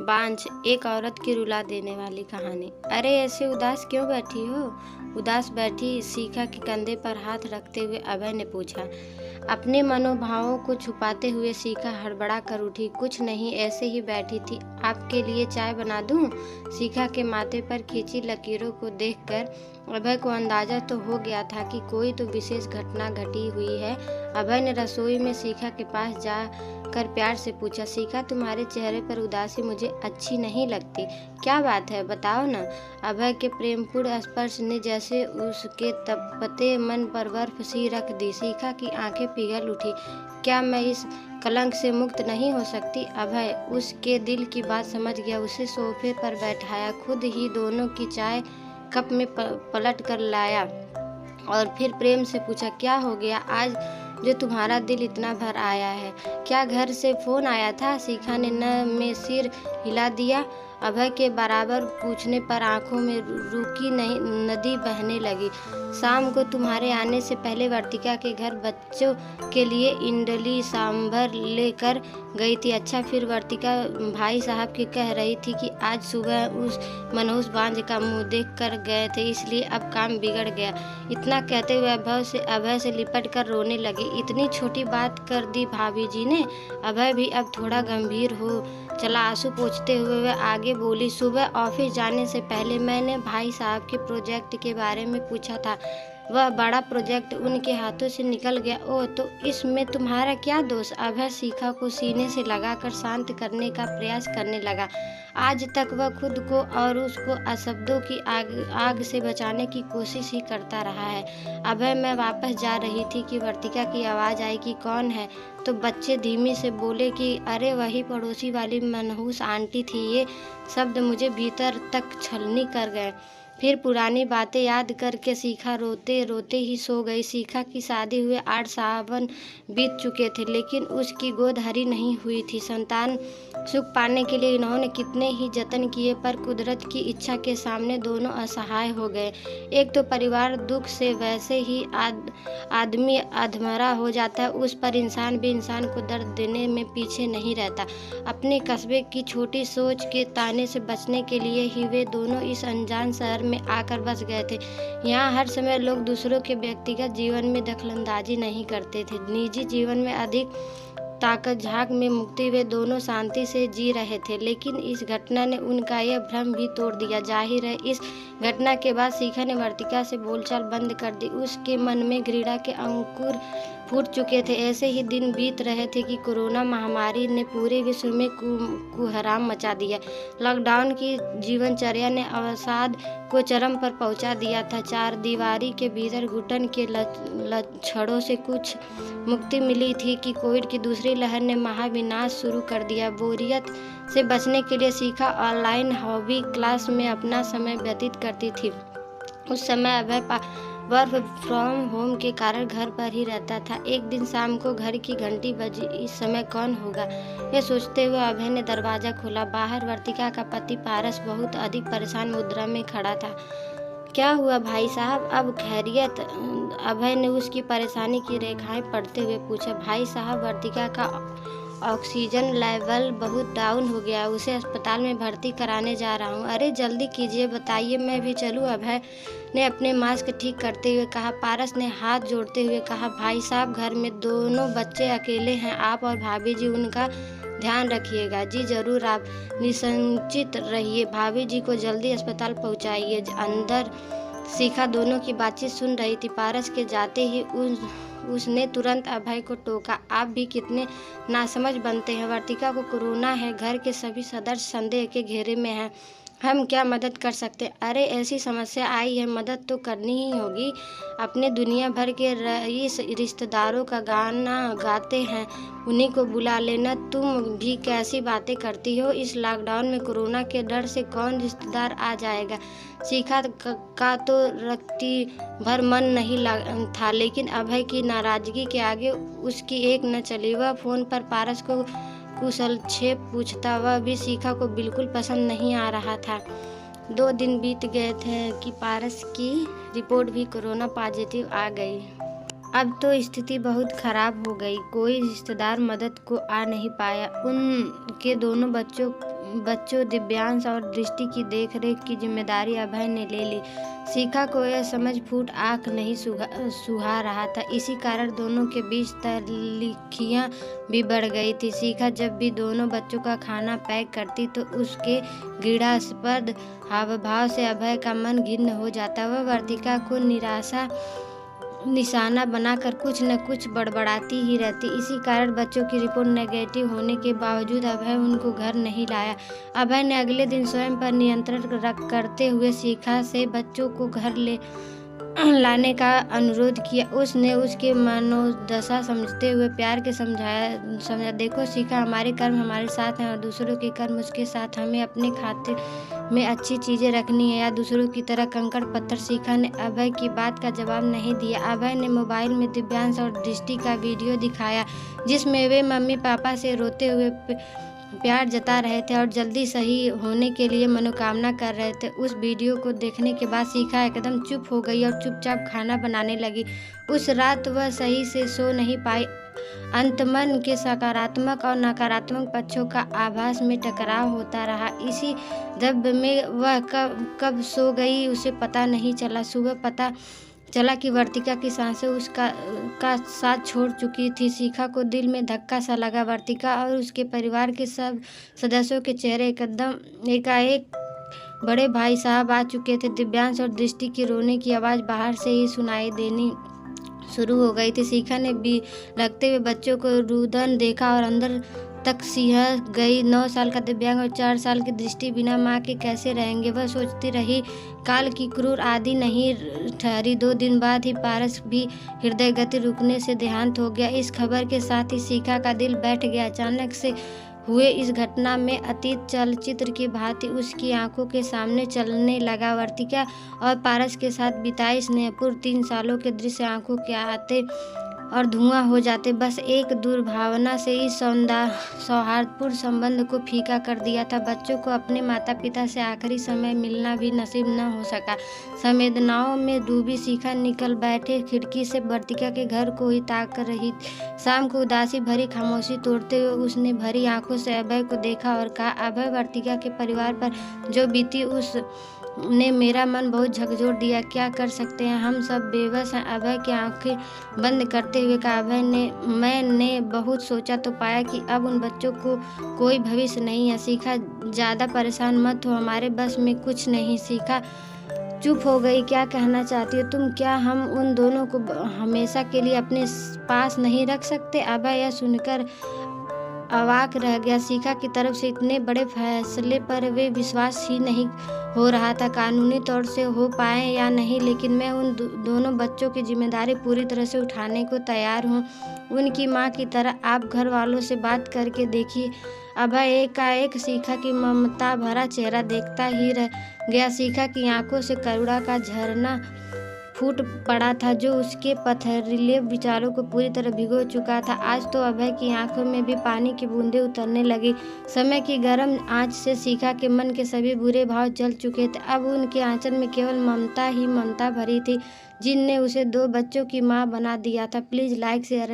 बांझ, एक औरत की रुला देने वाली कहानी। अरे ऐसे उदास क्यों बैठी हो? उदास बैठी शिखा के कंधे पर हाथ रखते हुए अभय ने पूछा। अपने मनोभावों को छुपाते हुए शिखा हड़बड़ा कर उठी। कुछ नहीं, ऐसे ही बैठी थी। आपके लिए चाय बना दूं? शिखा के माथे पर खींची लकीरों को देखकर अभय को अंदाजा तो हो गया था कि कोई तो विशेष घटना घटी हुई है। अभय ने रसोई में शिखा के पास जाकर प्यार से पूछा, शिखा तुम्हारे चेहरे पर उदासी मुझे अच्छी नहीं लगती। क्या बात है, बताओ ना। अभय के प्रेमपूर्ण स्पर्श ने जैसे उसके तपते मन पर बर्फ सी रख दी। शिखा की आंखें पिघल उठी। क्या मैं इस कलंक से मुक्त नहीं हो सकती? अभय उसके दिल की बात समझ गया। उसे सोफे पर बैठाया, खुद ही दोनों की चाय कप में पलट कर लाया और फिर प्रेम से पूछा, क्या हो गया आज जो तुम्हारा दिल इतना भर आया है? क्या घर से फोन आया था? शिखा ने न में सिर हिला दिया। अभय के बराबर पूछने पर आंखों में रुकी नहीं नदी बहने लगी। शाम को तुम्हारे आने से पहले वर्तिका के घर बच्चों के लिए इडली सांभर लेकर गई थी। अच्छा, फिर वर्तिका भाई साहब की कह रही थी कि आज सुबह उस मनहूस बांझ का मुंह देख कर गए थे, इसलिए अब काम बिगड़ गया। इतना कहते हुए अभय से लिपट कर रोने लगी। इतनी छोटी बात कर दी भाभी जी ने। अभय भी अब थोड़ा गंभीर हो चला। आंसू पोंछते हुए वह आगे बोली, सुबह ऑफिस जाने से पहले मैंने भाई साहब के प्रोजेक्ट के बारे में पूछा था। वह बड़ा प्रोजेक्ट उनके हाथों से निकल गया। ओह, तो इसमें तुम्हारा क्या दोष? अभय शिखा को सीने से लगाकर शांत करने का प्रयास करने लगा। आज तक वह खुद को और उसको अशब्दों की आग से बचाने की कोशिश ही करता रहा है। अभय मैं वापस जा रही थी कि वर्तिका की आवाज़ आई कि कौन है? तो बच्चे धीमे से बोले कि अरे वही पड़ोसी वाली मनहूस आंटी थी। ये शब्द मुझे भीतर तक छलनी कर गए। फिर पुरानी बातें याद करके शिखा रोते रोते ही सो गई। शिखा की शादी हुए 8 सावन बीत चुके थे, लेकिन उसकी गोद हरी नहीं हुई थी। संतान सुख पाने के लिए इन्होंने कितने ही जतन किए, पर कुदरत की इच्छा के सामने दोनों असहाय हो गए। एक तो परिवार दुख से वैसे ही आदमी अधमरा हो जाता है, उस पर इंसान भी इंसान को दर्द देने में पीछे नहीं रहता। अपने कस्बे की छोटी सोच के ताने से बचने के लिए ही वे दोनों इस अनजान शहर में आकर बस गए थे। यहाँ हर समय लोग दूसरों के व्यक्तिगत जीवन में दखलंदाजी नहीं करते थे। निजी जीवन में अधिक ताकत झांक में मुक्ति वे दोनों शांति से जी रहे थे, लेकिन इस घटना ने उनका यह भ्रम भी तोड़ दिया। जाहिर है इस घटना के बाद शिखा ने वर्तिका से बोलचाल बंद कर दी। उसके मन में घृणा के अंकुर फूट चुके थे। ऐसे ही दिन बीत रहे थे कि कोरोना महामारी ने पूरे विश्व में कुहराम मचा दिया। लॉकडाउन की जीवनचर्या ने अवसाद को चरम पर पहुंचा दिया था। चार दीवारी के भीतर घुटन के लक्षणों से कुछ मुक्ति मिली थी कि कोविड की दूसरी लहर ने महाविनाश शुरू कर दिया। बोरियत से बचने के लिए शिखा ऑनलाइन हॉबी क्लास में अपना समय व्यतीत करती थी। उस समय अभय वर्क फ्रॉम होम के कारण घर पर ही रहता था। एक दिन शाम को घर की घंटी बजी। इस समय कौन होगा, यह सोचते हुए अभय ने दरवाज़ा खोला। बाहर वर्तिका का पति पारस बहुत अधिक परेशान मुद्रा में खड़ा था। क्या हुआ भाई साहब, अब खैरियत? अभय ने उसकी परेशानी की रेखाएं पढ़ते हुए पूछा। भाई साहब, वर्तिका का ऑक्सीजन लेवल बहुत डाउन हो गया, उसे अस्पताल में भर्ती कराने जा रहा हूँ। अरे जल्दी कीजिए, बताइए मैं भी चलूँ? अभय ने अपने मास्क ठीक करते हुए कहा। पारस ने हाथ जोड़ते हुए कहा, भाई साहब घर में दोनों बच्चे अकेले हैं, आप और भाभी जी उनका ध्यान रखिएगा। जी जरूर, आप निसंचित रहिए, भाभी जी को जल्दी अस्पताल पहुँचाइए। अंदर शिखा दोनों की बातचीत सुन रही थी। पारस के जाते ही उसने तुरंत अभय को टोका। आप भी कितने नासमझ बनते हैं। वर्तिका को कोरोना है, घर के सभी सदस्य संदेह के घेरे में हैं, हम क्या मदद कर सकते? अरे ऐसी समस्या आई है, मदद तो करनी ही होगी। अपने दुनिया भर के रईस रिश्तेदारों का गाना गाते हैं, उन्हीं को बुला लेना। तुम भी कैसी बातें करती हो? इस लॉकडाउन में कोरोना के डर से कौन रिश्तेदार आ जाएगा? शिखा का तो रत्ती भर मन नहीं था, लेकिन अभय की नाराजगी के आगे उसकी एक न चली। वह फोन पर पारस को कुशलक्षेम पूछता। वह भी शिखा को बिल्कुल पसंद नहीं आ रहा था। 2 दिन बीत गए थे कि पारस की रिपोर्ट भी कोरोना पॉजिटिव आ गई। अब तो स्थिति बहुत खराब हो गई। कोई रिश्तेदार मदद को आ नहीं पाया। उनके दोनों बच्चों बच्चों दिव्यांश और दृष्टि की देखरेख की जिम्मेदारी अभय ने ले ली। शिखा को यह समझ फूट आँख नहीं सुहा रहा था। इसी कारण दोनों के बीच तल्खियाँ भी बढ़ गई थी। शिखा जब भी दोनों बच्चों का खाना पैक करती तो उसके घृणास्पद हाव भाव से अभय का मन खिन्न हो जाता। वह वर्तिका को निशाना बनाकर कुछ न कुछ बड़बड़ाती ही रहती। इसी कारण बच्चों की रिपोर्ट नेगेटिव होने के बावजूद अभय उनको घर नहीं लाया। अभय ने अगले दिन स्वयं पर नियंत्रण करते हुए शिखा से बच्चों को घर लाने का अनुरोध किया। उसने उसके मनोदशा समझते हुए प्यार के समझा, देखो शिखा, हमारे कर्म हमारे साथ हैं और दूसरों के कर्म उसके साथ। हमें अपने खाते में अच्छी चीज़ें रखनी है या दूसरों की तरह कंकड़ पत्थर। शिखा ने अभय की बात का जवाब नहीं दिया। अभय ने मोबाइल में दिव्यांश और दृष्टि का वीडियो दिखाया जिसमें वे मम्मी पापा से रोते हुए प्यार जता रहे थे और जल्दी सही होने के लिए मनोकामना कर रहे थे। उस वीडियो को देखने के बाद शिखा एकदम चुप हो गई और चुपचाप खाना बनाने लगी। उस रात वह सही से सो नहीं पाई। अंतमन के सकारात्मक और नकारात्मक पक्षों का आभास में टकराव होता रहा। इसी दब में वह कब सो गई उसे पता नहीं चला। सुबह पता चला कि वर्तिका की सांसें उसका साथ छोड़ चुकी थी। शिखा को दिल में धक्का सा लगा। वर्तिका और उसके परिवार के सब सदस्यों के चेहरे एकाएक बड़े भाई साहब आ चुके थे। दिव्यांश और दृष्टि की रोने की आवाज़ बाहर से ही सुनाई देनी शुरू हो गई थी। शिखा ने भी लगते हुए बच्चों को रुदन देखा और अंदर तक सिहर गई। 9 साल का दिव्यांग और 4 साल की दृष्टि बिना माँ के कैसे रहेंगे, वह सोचती रही। काल की क्रूर आदि नहीं ठहरी। 2 दिन बाद ही पारस भी हृदय गति रुकने से देहांत हो गया। इस खबर के साथ ही शिखा का दिल बैठ गया। अचानक से हुए इस घटना में अतीत चलचित्र की भांति उसकी आंखों के सामने चलने लगा। वर्तिका और पारस के साथ बिताए स्नेहपूर्ण 3 सालों के दृश्य आंखों के आते और धुआं हो जाते। बस एक दुर्भावना से इस सौहार्दपूर्ण संबंध को फीका कर दिया था। बच्चों को अपने माता पिता से आखिरी समय मिलना भी नसीब न हो सका। संवेदनाओं में डूबी शिखा निकल बैठे खिड़की से वर्तिका के घर को ही ताक रही। शाम को उदासी भरी खामोशी तोड़ते हुए उसने भरी आंखों से अभय को देखा और कहा, अभय, वर्तिका के परिवार पर जो बीती उसने मेरा मन बहुत झकझोर दिया। क्या कर सकते हैं, हम सब बेबस हैं। अभय की आंखें बंद करते हुए कहा, मैंने बहुत सोचा तो पाया कि अब उन बच्चों को कोई भविष्य नहीं है। शिखा, ज़्यादा परेशान मत हो, हमारे बस में कुछ नहीं। शिखा चुप हो गई। क्या कहना चाहती हो तुम? क्या हम उन दोनों को हमेशा के लिए अपने पास नहीं रख सकते? अभय यह सुनकर अवाक रह गया। शिखा की तरफ से इतने बड़े फैसले पर वे विश्वास ही नहीं हो रहा था। कानूनी तौर से हो पाए या नहीं, लेकिन मैं उन दोनों बच्चों की जिम्मेदारी पूरी तरह से उठाने को तैयार हूँ। उनकी माँ की तरह आप घर वालों से बात करके देखिए। अभय एकाएक शिखा की ममता भरा चेहरा देखता ही रह गया। शिखा की आंखों से करुणा का झरना फूट पड़ा था जो उसके पथरीले विचारों को पूरी तरह भिगो चुका था। आज तो अभय की आंखों में भी पानी की बूंदें उतरने लगी। समय की गर्म आंच से शिखा के मन के सभी बुरे भाव जल चुके थे। अब उनके आंचल में केवल ममता ही ममता भरी थी, जिनने उसे 2 बच्चों की माँ बना दिया था। Please like share